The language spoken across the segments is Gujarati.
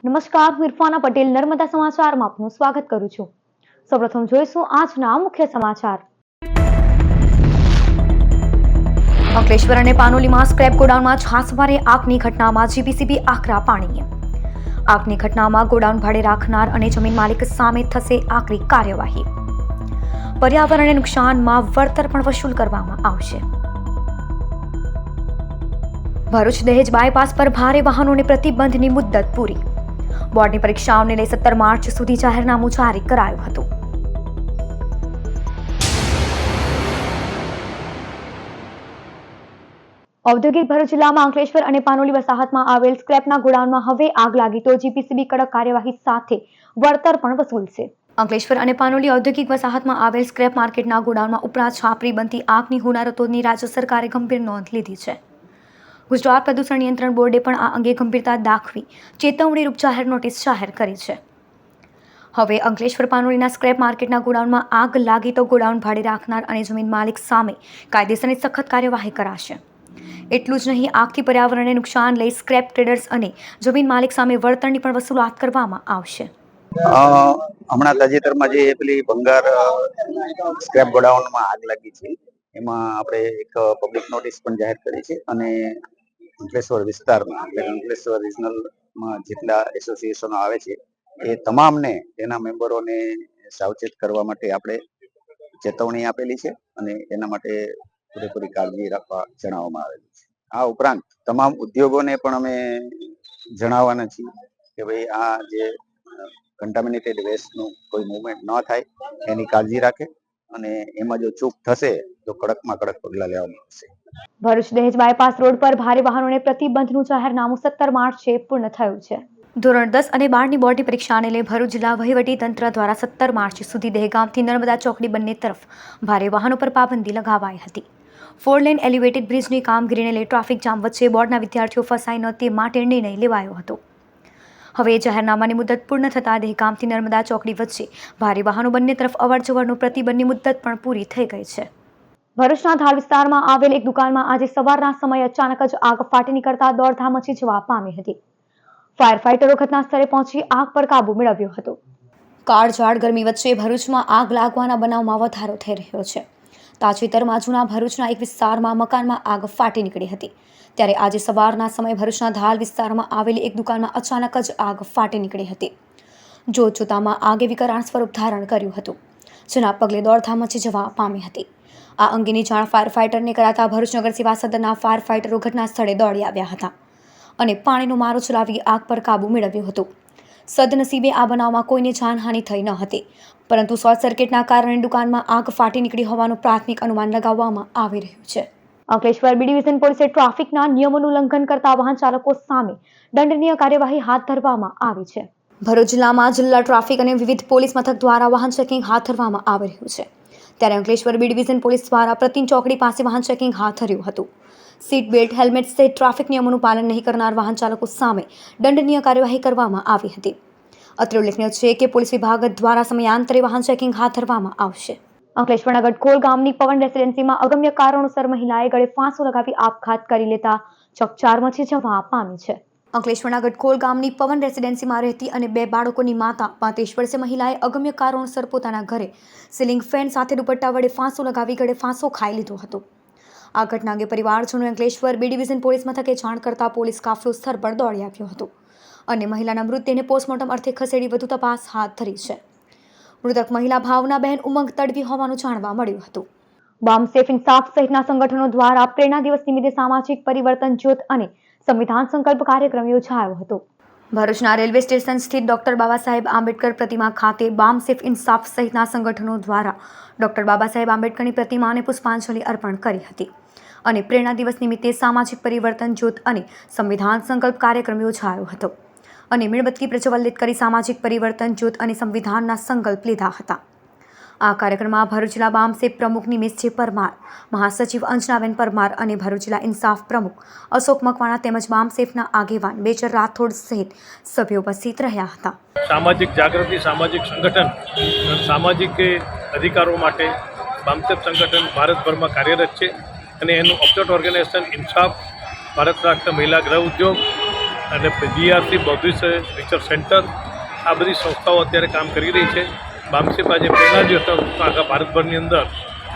નમસ્કાર, હું ઇરફાના પટેલ નર્મદા સમાચારમાં આપનું સ્વાગત કરું છું। સૌપ્રથમ જોઈશું આજના મુખ્ય સમાચાર। અંકલેશ્વર અને પાનોલીમાં સ્ક્રેપ ગોડાઉનમાં છાસવારે આગની ઘટનામાં જીપીસીબી આકરા પાણીએ। આગની ઘટનામાં ગોડાઉન ભાડે રાખનાર અને જમીન માલિક સામે થશે આકરી કાર્યવાહી। પર્યાવરણને નુકસાનમાં વળતર પણ વસૂલ કરવામાં આવશે। ભરૂચ દહેજ બાયપાસ પર ભારે વાહનોને પ્રતિબંધની મુદ્દત પૂરી। બોર્ડની પરીક્ષાઓને લઈ 17 માર્ચ સુધી જાહેરનામું જારી કરાયું હતું। ઔદ્યોગિક ભરૂચ જિલ્લામાં અંકલેશ્વર અને પાનોલી વસાહતમાં આવેલ સ્ક્રેપના ગોડાઉનમાં હવે આગ લાગી તો જીપીસીબી કડક કાર્યવાહી સાથે વળતર પણ વસૂલશે। અંકલેશ્વર અને પાનોલી ઔદ્યોગિક વસાહતમાં આવેલ સ્ક્રેપ માર્કેટના ગોડાઉનમાં ઉપરાંત છાપરી બનતી આગની હોનારતોની રાજ્ય સરકારે ગંભીર નોંધ લીધી છે। ગુજરાત પ્રદૂષણ નિયંત્રણ બોર્ડે પણ આ અંગે ગંભીરતા દાખવી ચેતવણીરૂપ જાહેર નોટિસ જાહેર કરી છે। હવે અંકલેશ્વર પાનોલીના સ્ક્રેપ માર્કેટના ગોડાઉનમાં આગ લાગી તો ગોડાઉન ભાડે રાખનાર અને જમીન માલિક સામે કાયદેસરની સખત કાર્યવાહી કરાશે। એટલું જ નહીં, આગથી પર્યાવરણને નુકસાન લઈ સ્ક્રેપ ટ્રેડર્સ અને જમીન માલિક સામે વળતરની પણ વસૂલાત કરવામાં આવશે। હમણાં તાજેતરમાં જે પેલી ભંગાર સ્ક્રેપ ગોડાઉનમાં આગ લાગી છે એમાં આપણે એક પબ્લિક નોટિસ પણ જાહેર કરી છે અને અંકલેશ્વર વિસ્તારમાં એટલે અંકલેશ્વર રિજનલમાં જેટલા એસોસિએશનો આવે છે એ તમામને એના મેમ્બરોને સાવચેત કરવા માટે આપણે ચેતવણી આપેલી છે અને એના માટે પૂરેપૂરી કાળજી રાખવા જણાવવામાં આવેલું છે। આ ઉપરાંત તમામ ઉદ્યોગોને પણ અમે જણાવવાના છીએ કે ભાઈ આ જે કન્ટામિનેટેડ વેસ્ટનું કોઈ મૂવમેન્ટ ન થાય એની કાળજી રાખે અને એમાં જો ચૂક થશે તો કડકમાં કડક પગલાં લેવામાં આવશે। ભરૂચ દહેજ બાયપાસ રોડ પર ભારે વાહનોને પ્રતિબંધનું જાહેરનામું 17 માર્ચે પૂર્ણ થયું છે। ધોરણ 10 અને 12ની બોર્ડની પરીક્ષાને લઈ ભરૂચ જિલ્લા વહીવટી તંત્ર દ્વારા 17 માર્ચ સુધી દહેગામથી નર્મદા ચોકડી બંને તરફ ભારે વાહનો પર પાબંદી લગાવાઈ હતી। 4 લેન એલિવેટેડ બ્રિજની કામગીરીને લઈ ટ્રાફિક જામ વચ્ચે બોર્ડના વિદ્યાર્થીઓ ફસાય ન તે માટે નિર્ણય લેવાયો હતો। હવે જાહેરનામાની મુદત પૂર્ણ થતાં દહેગામથી નર્મદા ચોકડી વચ્ચે ભારે વાહનો બંને તરફ અવરજવરનો પ્રતિબંધની મુદત પણ પૂરી થઈ ગઈ છે। ભરૂચના ધાર વિસ્તારમાં આવેલ એક દુકાનમાં આજે સવારના સમયે અચાનક જ આગ ફાટી નીકળતા દોડધામ મચી જવા પામી હતી। ફાયર ફાઈટરો ઘટના સ્થળે પહોંચી આગ પર કાબુ મેળવ્યો હતો। કાળઝાળ ગરમી વચ્ચે ભરૂચમાં આગ લાગવાના બનાવમાં વધારો થઈ રહ્યો છે। તાજેતરમાં જૂના ભરૂચના એક વિસ્તારમાં મકાનમાં આગ ફાટી નીકળી હતી, ત્યારે આજે સવારના સમયે ભરૂચના ધાલ વિસ્તારમાં આવેલી એક દુકાનમાં અચાનક જ આગ ફાટી નીકળી હતી। જોતજોતામાં આગે વિકરાળ સ્વરૂપ ધારણ કર્યું હતું, જેના પગલે દોડધામ મચી જવા પામી હતી। આ અંગેની જાણ ફાયર ફાઈટરને કરાતા ભરૂચ નગર સેવા સદનના ફાયર ફાઈટરો ઘટના સ્થળે દોડી આવ્યા હતા અને પાણીનો મારો ચલાવી આગ પર કાબુ મેળવ્યો હતો। સદનસીબે આ બનાવમાં કોઈને જાનહાનિ થઈ ન હતી, પરંતુ શોર્ટ સર્કિટના કારણે દુકાનમાં આગ ફાટી નીકળી હોવાનું પ્રાથમિક અનુમાન લગાવવામાં આવી રહ્યું છે। અંકલેશ્વર બી ડિવિઝન પોલીસે ટ્રાફિકના નિયમોનું ઉલ્લંઘન કરતા વાહન ચાલકો સામે દંડનીય કાર્યવાહી હાથ ધરવામાં આવી છે। ભરૂચ જિલ્લામાં જિલ્લા ટ્રાફિક અને વિવિધ પોલીસ મથક દ્વારા વાહન ચેકિંગ હાથ ધરવામાં આવી રહ્યું છે, ત્યારે અંકલેશ્વર બી ડિવિઝન પોલીસ દ્વારા પ્રતિન ચોકડી પાસે વાહન ચેકિંગ હાથ ધર્યું હતું। સીટ બેલ્ટ, હેલ્મેટ સહિત ટ્રાફિક નિયમોનું પાલન નહીં કરનાર વાહન ચાલકો સામે દંડનીય કાર્યવાહી કરવામાં આવી હતી। અત્રે ઉલ્લેખનીય છે કે પોલીસ વિભાગ દ્વારા સમયાંતરે વાહન ચેકિંગ હાથ ધરવામાં આવશે। અંકલેશ્વરના ગઢખોલ ગામની પવન રેસિડેન્સીમાં અગમ્ય કારણોસર મહિલાએ ગળે ફાંસો લગાવી આપઘાત કરી લેતા ચકચાર મચી જવા પામી છે। અંકલેશ્વરના ગઢખોલ ગામની પવન રેસિડેન્સીમાં રહેતી અને 2 બાળકોની માતા 35 વર્ષીય મહિલાએ અગમ્ય કારણોસર પોતાના ઘરે સીલિંગ ફેન સાથે દુપટ્ટા વડે ફાંસો લગાવી ગળે ફાંસો ખાઈ લીધો હતો। આ ઘટના અંગે પરિવારજનોએ અંકલેશ્વર બી ડિવિઝન પોલીસ મથકે જાણ કરતા પોલીસ કાફલો સ્થળ પર દોડી આવ્યો હતો અને મહિલાના મૃતદેહને પોસ્ટમોર્ટમ અર્થે ખસેડી વધુ તપાસ હાથ ધરી છે। મૃતક મહિલા ભાવનાબેન ઉમંગ તડવી હોવાનું જાણવા મળ્યું હતું। બામસેફ ઇન્સાફ સહિતના સંગઠનો દ્વારા પ્રેરણા દિવસ નિમિત્તે સામાજિક પરિવર્તન જ્યોત અને સંવિધાન સંકલ્પ કાર્યક્રમ યોજાયો હતો। ભરૂચના રેલવે સ્ટેશન સ્થિત ડોક્ટર બાબા સાહેબ આંબેડકર પ્રતિમા ખાતે બામસેફ ઇન્સાફ સહિતના સંગઠનો દ્વારા ડોક્ટર બાબા સાહેબ આંબેડકરની પ્રતિમાને પુષ્પાંજલિ અર્પણ કરી હતી અને પ્રેરણા દિવસ નિમિત્તે સામાજિક પરિવર્તન જ્યોત અને સંવિધાન સંકલ્પ કાર્યક્રમ યોજાયો હતો અને મીણબત્તી પ્રજ્વલિત કરી સામાજિક પરિવર્તન જ્યોત અને સંવિધાનના સંકલ્પ લીધા હતા। આ કાર્યક્રમમાં ભરૂચ જિલ્લા બામસેફ પ્રમુખ નિમેશજી પરમાર, મહાસચિવ અંજનાબેન પરમાર અને ભરૂચ જિલ્લા ઇન્સાફ પ્રમુખ અશોક મકવાણા તેમજ બામસેફના આગેવાન બેચર રાઠોડ સહિત સભ્યો ઉપસ્થિત રહ્યા હતા। સામાજિક જાગૃતિ, સામાજિક સંગઠન, સામાજિક અધિકારો માટે બામસેફ સંગઠન ભારતભરમાં કાર્યરત છે અને એનું ઓબ્જેક્ટ ઓર્ગેનાઇઝેશન ઇન્સાફ, ભારત રાષ્ટ્ર મહિલા ગૃહ ઉદ્યોગ અને GRC બૌદ્ધિક રિસર્ચ સેન્ટર આ બધી સંસ્થાઓ અત્યારે કામ કરી રહી છે. બામસેપ આજે પહેલા દિવસ આખા ભારતભરની અંદર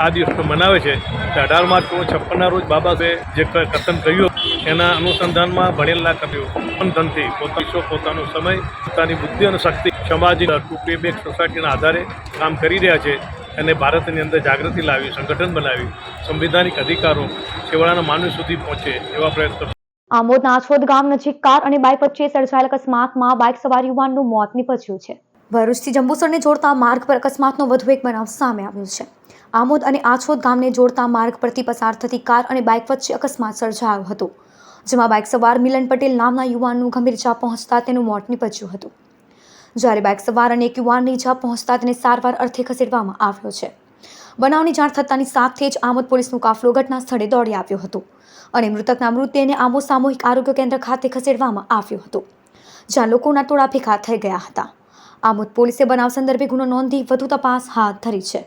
આ દિવસનો મનાવે છે. 18 માર્ચ 1956ના રોજ બાબા સાહેબે જે કથન કર્યું એના અનુસંધાનમાં ભણેલા કર્યો ધનથી પોતાનો સમય, પોતાની બુદ્ધિ અને શક્તિ સમાજની 2 pay back સોસાયટીના આધારે કામ કરી રહ્યા છે અને ભારતની અંદર જાગૃતિ લાવી, સંગઠન બનાવી, સંવિધાનિક અધિકારો છેવાડાના માનવી સુધી પહોંચે એવા પ્રયત્નો. આમોદના આછોદ ગામ નજીક કાર અને બાઇક વચ્ચે સર્જાયેલ અકસ્માતમાં બાઇક સવાર યુવાનનું મોત નીપજ્યું છે. ભરૂચથી જંબુસરને જોડતા માર્ગ પર અકસ્માતનો વધુ એક બનાવ સામે આવ્યો છે. આમોદ અને આછોદ ગામને જોડતા માર્ગ પરથી પસાર થતી કાર અને બાઇક વચ્ચે અકસ્માત સર્જાયો હતો, જેમાં બાઇક સવાર મિલન પટેલ નામના યુવાનનું ગંભીર ઇજા પહોંચતા તેનું મોત નીપજ્યું હતું, જ્યારે બાઇક સવાર અને એક યુવાનને ઇજા પહોંચતા તેને સારવાર અર્થે ખસેડવામાં આવ્યો છે. બનાવની જાણ થતાની સાથે જ આમોદ પોલીસનો કાફલો ઘટના સ્થળે દોડી આવ્યો હતો અને મૃતકના મૃતદેહને આમોદ સામૂહિક આરોગ્ય કેન્દ્ર ખાતે ખસેડવામાં આવ્યો હતો, જ્યાં લોકોના ટોળા ભેગા થઈ ગયા હતા. આમોદ પોલીસે બનાવ સંદર્ભે ગુનો નોંધી વધુ તપાસ હાથ ધરી છે.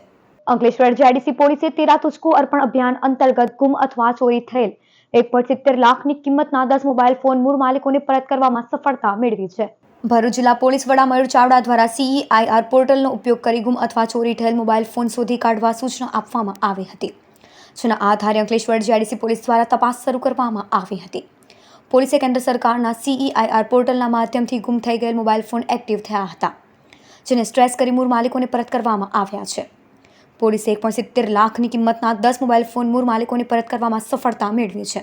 અંકલેશ્વર GIDC પોલીસે 13 તુજકો અર્પણ અભિયાન અંતર્ગત ગુમ અથવા ચોરી થયેલ 1.70 લાખની કિંમતના 10 મોબાઈલ ફોન મૂળ માલિકોને પરત કરવામાં સફળતા મેળવી છે. ભરૂચ જિલ્લા પોલીસ વડા મયુર ચાવડા દ્વારા CEIR પોર્ટલનો ઉપયોગ કરી ગુમ અથવા ચોરી થયેલ મોબાઈલ ફોન શોધી કાઢવા સૂચના આપવામાં આવી હતી, જેના આધારે અંકલેશ્વર GIDC પોલીસ દ્વારા તપાસ શરૂ કરવામાં આવી હતી. પોલીસે કેન્દ્ર સરકારના CEIR પોર્ટલના માધ્યમથી ગુમ થઈ ગયેલ મોબાઈલ ફોન એક્ટિવ થયા હતા, જેને સ્ટ્રેસ કરી મૂળ માલિકોને પરત કરવામાં આવ્યા છે. પોલીસે 1.70 લાખની કિંમતના 10 મોબાઈલ ફોન મૂળ માલિકોને પરત કરવામાં સફળતા મેળવી છે.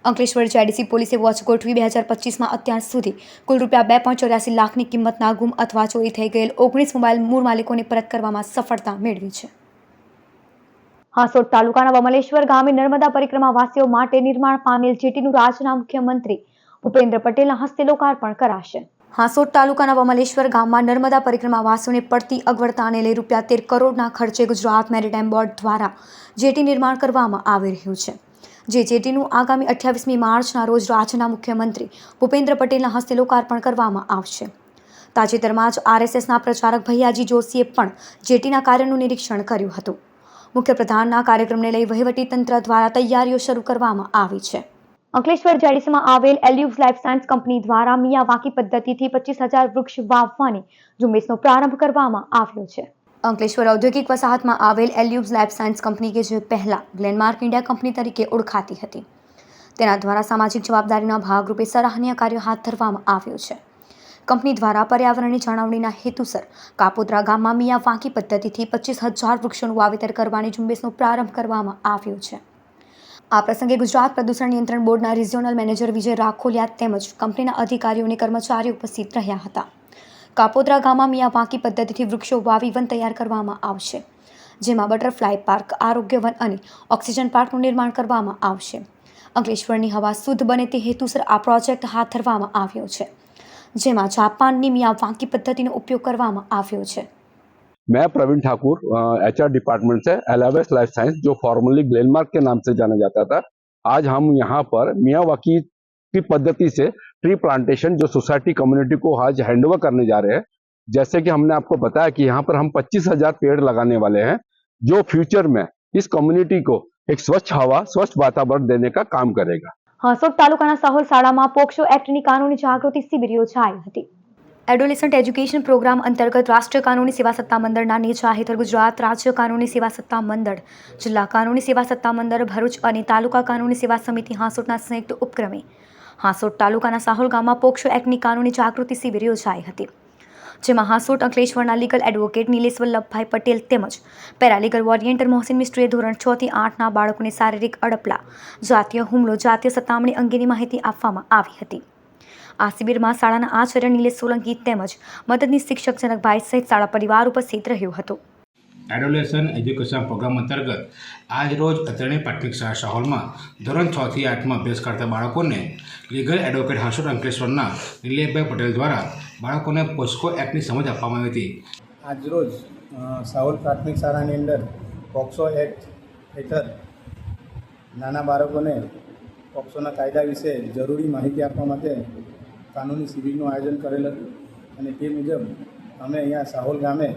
અંકલેશ્વર GIDC પોલીસે વોચ ગોઠવી 2025માં અત્યાર સુધી કુલ ₹2.84 લાખની કિંમતના ગુમ અથવા ચોરી થઈ ગયેલ 19 મોબાઈલ મૂળ માલિકોને પરત કરવામાં સફળતા મેળવી છે. હાંસોટ તાલુકાના વમલેશ્વર ગામે નર્મદા પરિક્રમા વાસીઓ માટે નિર્માણ પામેલ જેટીનું રાજ્યના મુખ્યમંત્રી ભૂપેન્દ્ર પટેલના હસ્તે લોકાર્પણ કરાશે. હાંસોટ તાલુકાના વમલેશ્વર ગામમાં નર્મદા પરિક્રમા વાસીઓને પડતી અગવડતાને લઈ ₹13 કરોડના ખર્ચે ગુજરાત મેરીટાઈમ બોર્ડ દ્વારા જેટી નિર્માણ કરવામાં આવી રહ્યું છે, જે જેટીનું આગામી 28મી માર્ચના રોજ રાજ્યના મુખ્યમંત્રી ભૂપેન્દ્ર પટેલના હસ્તે લોકાર્પણ કરવામાં આવશે. તાજેતરમાં જ RSSના પ્રચારક ભૈયાજી જોશીએ પણ જેટીના કાર્યનું નિરીક્ષણ કર્યું હતું. મુખ્યપ્રધાનના કાર્યક્રમને લઈ વહીવટીતંત્ર દ્વારા તૈયારીઓ શરૂ કરવામાં આવી છે. અંકલેશ્વર GIDCમાં આવેલ એલ્યુવ્સ લાઈફ સાયન્સ કંપની દ્વારા મિયાવાકી પદ્ધતિથી 25,000 વૃક્ષ વાવવાની ઝુંબેશનો પ્રારંભ કરવામાં આવ્યો છે. અંકલેશ્વર ઔદ્યોગિક વસાહતમાં આવેલ એલ્યુવ્સ લાઈફ સાયન્સ કંપની કે જે પહેલા ગ્લેનમાર્ક ઇન્ડિયા કંપની તરીકે ઓળખાતી હતી, તેના દ્વારા સામાજિક જવાબદારીના ભાગરૂપે સરાહનીય કાર્ય હાથ ધરવામાં આવ્યું છે. કંપની દ્વારા પર્યાવરણની જાળવણીના હેતુસર કાપોદ્રા ગામમાં મિયાવાકી પદ્ધતિથી 25,000 વૃક્ષોનું વાવેતર કરવાની ઝુંબેશનો પ્રારંભ કરવામાં આવ્યો છે. આ પ્રસંગે ગુજરાત પ્રદૂષણ નિયંત્રણ બોર્ડના રિજિયોનલ મેનેજર વિજય રાખોલિયા તેમજ કંપનીના અધિકારીઓ અને કર્મચારીઓ ઉપસ્થિત રહ્યા હતા. કાપોદ્રા ગામમાં મિયાવાકી પદ્ધતિથી વૃક્ષો વાવી વન તૈયાર કરવામાં આવશે, જેમાં બટરફ્લાય પાર્ક, આરોગ્ય વન અને ઓક્સિજન પાર્કનું નિર્માણ કરવામાં આવશે. અંકલેશ્વરની હવા શુદ્ધ બને તે હેતુસર આ પ્રોજેક્ટ હાથ ધરવામાં આવ્યો છે, જેમાં જાપાનની મિયાવાકી પદ્ધતિનો ઉપયોગ કરવામાં આવ્યો છે. मैं प्रवीण ठाकुर HR डिपार्टमेंट से एल्यूव्स लाइफ साइंस जो फॉर्मली ग्लेनमार्क के नाम से जाना जाता था, आज हम यहाँ पर मियावाकी की पद्धति से ट्री प्लांटेशन जो सोसाइटी कम्युनिटी को आज हैंड ओवर करने जा रहे हैं. जैसे कि हमने आपको बताया कि यहाँ पर हम 25,000 पेड़ लगाने वाले हैं, जो फ्यूचर में इस कम्युनिटी को एक स्वच्छ हवा, स्वच्छ वातावरण देने का काम करेगा. હાંસોટ તાલુકાના સાહોલ શાળામાં પોક્સો એક્ટની કાનૂની જાગૃતિ શિબિર યોજાઈ હતી. એડોલેસન્ટ એજ્યુકેશન પ્રોગ્રામ અંતર્ગત રાષ્ટ્રીય કાનૂની સેવા સત્તા મંડળના નેજા હેઠળ ગુજરાત રાજ્ય કાનૂની સેવા સત્તા મંડળ, જિલ્લા કાનૂની સેવા સત્તા મંડળ ભરૂચ અને તાલુકા કાનૂની સેવા સમિતિ હાંસોટના સંયુક્ત ઉપક્રમે હાંસોટ તાલુકાના સાહોલ ગામમાં પોક્સો એક્ટની કાનૂની જાગૃતિ શિબિર યોજાઈ હતી, જેમાં હાંસોટ અંકલેશ્વરના લીગલ એડવોકેટ નિલેશ વલ્લભભાઈ પટેલ તેમજ પેરાલીગલ વોરિયન્ટર મોહસિન મિસ્ત્રીએ ધોરણ 6 થી 8ના બાળકોને શારીરિક અડપલા, જાતીય હુમલો, જાતીય સતામણી અંગેની માહિતી આપવામાં આવી હતી. આ શિબિરમાં શાળાના આચાર્ય નિલેશ સોલંકી તેમજ મદદની શિક્ષક જનકભાઈ સહિત શાળા પરિવાર ઉપસ્થિત રહ્યો હતો. એડોલેસન્ટ એજ્યુકેશન પ્રોગ્રામ અંતર્ગત આજ રોજ અત્રેની પ્રાથમિક શાળા સાહોલમાં ધોરણ 6 થી 8માં અભ્યાસ કરતા બાળકોને લીગલ એડવોકેટ હાંસોટ અંકલેશ્વરના નિલેશભાઈ પટેલ દ્વારા બાળકોને પોસ્કો એક્ટની સમજ આપવામાં આવી હતી. આજ રોજ સાહોલ પ્રાથમિક શાળાની અંદર પોક્સો એક્ટ હેઠળ નાના બાળકોને પોક્સોના કાયદા વિશે જરૂરી માહિતી આપવા માટે કાનૂની શિબિરનું આયોજન કરેલ હતું અને તે મુજબ અમે અહીંયા સાહોલ ગામે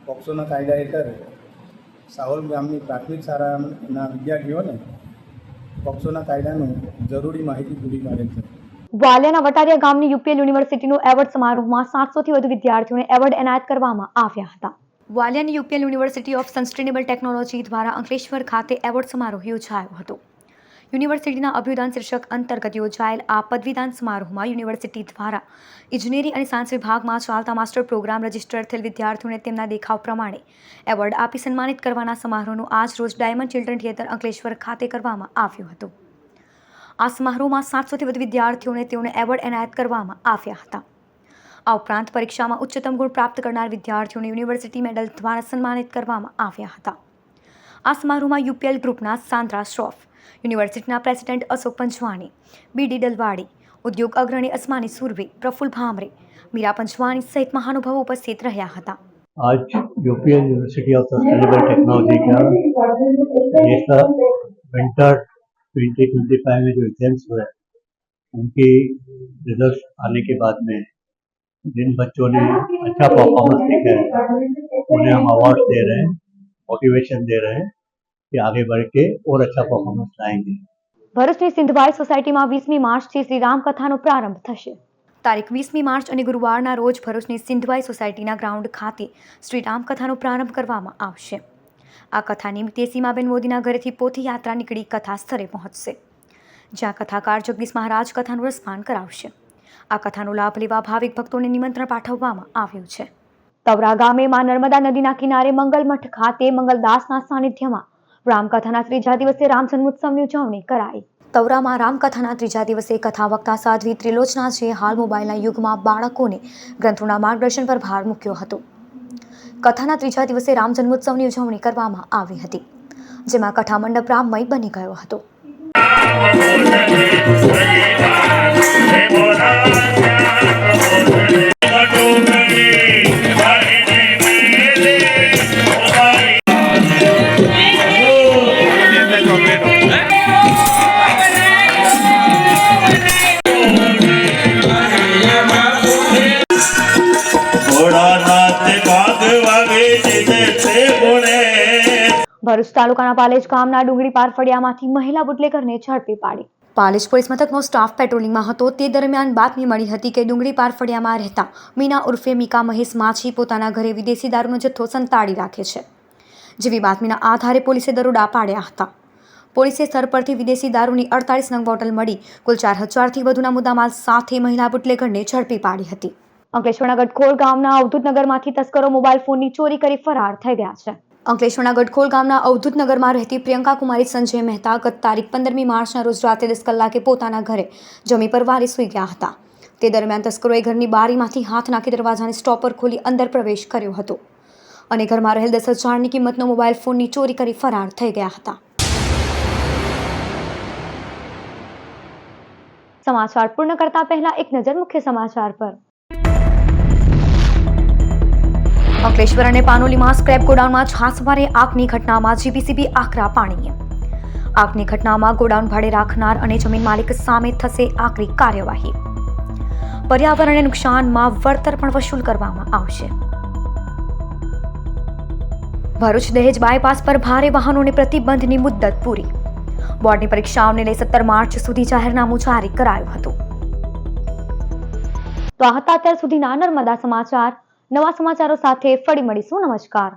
પોક્સોના કાયદા હેઠળ સાહોલ ગામની પ્રાથમિક શાળાના વિદ્યાર્થીઓને પોક્સોના કાયદાનું જરૂરી માહિતી પૂરી પાડે છે. વાલિયાના વટારિયા ગામની યુપીએલ યુનિવર્સિટીનો એવોર્ડ સમારોહમાં 700થી વધુ વિદ્યાર્થીઓને એવોર્ડ એનાયત કરવામાં આવ્યા હતા. વાલિયાની UPL university of sustainable technology દ્વારા અંકલેશ્વર ખાતે એવોર્ડ સમારોહ યોજાયો હતો. યુનિવર્સિટીના અભ્યુદાન શીર્ષક અંતર્ગત યોજાયેલ આ પદવીદાન સમારોહમાં યુનિવર્સિટી દ્વારા ઇજનેરી અને સાયન્સ વિભાગમાં ચાલતા માસ્ટર પ્રોગ્રામ રજિસ્ટર થયેલ વિદ્યાર્થીઓને તેમના દેખાવ પ્રમાણે એવોર્ડ આપી સન્માનિત કરવાના સમારોહનું આજ રોજ ડાયમંડ ચિલ્ડ્રન થિયેટર અંકલેશ્વર ખાતે કરવામાં આવ્યું હતું. આ સમારોહમાં 700થી વધુ વિદ્યાર્થીઓને તેઓને એવોર્ડ એનાયત કરવામાં આવ્યા હતા. આ ઉપરાંત પરીક્ષામાં ઉચ્ચતમ ગુણ પ્રાપ્ત કરનાર વિદ્યાર્થીઓને યુનિવર્સિટી મેડલ દ્વારા સન્માનિત કરવામાં આવ્યા હતા. આ સમારોહમાં યુપીએલ ગ્રુપના સાંદ્રા શ્રોફ, યુનિવર્સિટીના પ્રેસિડેન્ટ અશોક પંચવાણી, બીડી ડલવાડી, ઉદ્યોગ અગ્રણી અસ્માની સુરભી, પ્રફુલ્લ ભામરે, મીરા પંચવાણી સહિત મહાનુભાવો ઉપસ્થિત રહ્યા હતા. आज UPL university of sustainable technology का नेशनल विंटर 2025 में जो एग्जाम्स हुए उनकी रिजल्ट आने के बाद में जिन बच्चों ने अच्छा परफॉर्मेंस दिखाया है उन्हें हम अवार्ड दे रहे हैं, मोटिवेशन दे रहे हैं कि आगे बढ़ के और अच्छा परफॉर्मेंस लाएंगे. ભરૂચની સિંધવાઈ સોસાયટીમાં 20મી માર્ચથી શ્રી રામકથાનો પ્રારંભ થશે. તારીખ 20મી માર્ચ અને ગુરુવારના રોજ ભરૂચની સિંધવાઈ સોસાયટીના ગ્રાઉન્ડ ખાતે શ્રી રામકથાનો પ્રારંભ કરવામાં આવશે. આ કથા નિમિત્તે સીમાબેન મોદીના ઘરેથી પોથી યાત્રા નીકળી કથા સ્થળે પહોંચશે, જ્યાં કથાકાર જગદીશ મહારાજ કથાનું રસપાન કરાવશે. આ કથાનો લાભ લેવા ભાવિક ભક્તોને નિમંત્રણ પાઠવવામાં આવ્યું છે. તવરા ગામે માં નર્મદા નદીના કિનારે મંગલમઠ ખાતે મંગલદાસના સાનિધ્યમાં રામકથાના ત્રીજા દિવસે રામ જન્મોત્સવની ઉજવણી કરાઈ. તવરામાં રામકથાના ત્રીજા દિવસે કથા વક્તા સાધ્વી ત્રિલોચનાજીએ હાલ મોબાઈલના યુગમાં બાળકોને ગ્રંથોના માર્ગદર્શન પર ભાર મૂક્યો હતો. કથાના ત્રીજા દિવસે રામ જન્મોત્સવની ઉજવણી કરવામાં આવી હતી, જેમાં કથા મંડપ રામમય બની ગયો હતો. ભરૂચ તાલુકાના પાલેજ ગામના ડુંગળી પાર ફળિયામાંથી મહિલા બુટલેગરને ઝડપી પાડી. પાલેજ પોલીસ મથકનો સ્ટાફ પેટ્રોલિંગમાં હતો તે દરમિયાન બાતમી મળી હતી કે ડુંગળી પાર ફળિયામાં રહેતા મીના ઉર્ફે મીકા મહેશ માછી પોતાના ઘરે વિદેશી દારૂનો જથ્થો સંતાડી રાખે છે. જેવી બાતમીના આધારે પોલીસે દરોડા પાડ્યા હતા. પોલીસે સ્થળ પરથી વિદેશી દારૂની 48 નંગ બોટલ મળી કુલ 4000થી વધુના મુદ્દામાલ સાથે મહિલા બુટલેગરને ઝડપી પાડી હતી. અંકલેશ્વરના ગઢખોલ ગામના અવધૂતનગરમાંથી તસ્કરો મોબાઈલ ફોનની ચોરી કરી ફરાર થઈ ગયા છે. અંકલેશ્વરના ગઢખોલ ગામના અવધૂતનગરમાં રહેતી પ્રિયંકા કુમારી સંજય મહેતા ગત તારીખ 15મી માર્ચના રોજ રાતે 10 કલાકે પોતાના ઘરે જમી પર વારે સૂઈ ગયા હતા. તે દરમિયાન તસ્કરોએ ઘરની બારીમાંથી હાથ નાખી દરવાજાને સ્ટોપર ખોલી અંદર પ્રવેશ કર્યો હતો અને ઘરમાં રહેલ 10,000ની કિંમતનો મોબાઈલ ફોનની ચોરી કરી ફરાર થઈ ગયા હતા. સમાચાર પૂર્ણ કરતા પહેલા એક નજર મુખ્ય સમાચાર પર. અંકલેશ્વર અને પાનોલીમાં સ્ક્રેપ ગોડાઉનમાં છાસવારે આગની ઘટનામાં જીપીસીબી આકરા પાણીએ. આગની ઘટનામાં ગોડાઉન ભાડે રાખનાર અને જમીન માલિક સામે થશે આકરી કાર્યવાહી. પર્યાવરણને નુકસાનમાં વળતર પણ વસૂલ કરવામાં આવશે. ભરૂચ દહેજ બાયપાસ પર ભારે વાહનોને પ્રતિબંધની મુદ્દત પૂરી. બોર્ડની પરીક્ષાઓને લઈ 17 માર્ચ સુધી જાહેરનામું જારી કરાયું હતું. તો આ હતા અત્યાર સુધીના નર્મદા સમાચાર. નવા સમાચારો સાથે ફરી મળીશું. નમસ્કાર.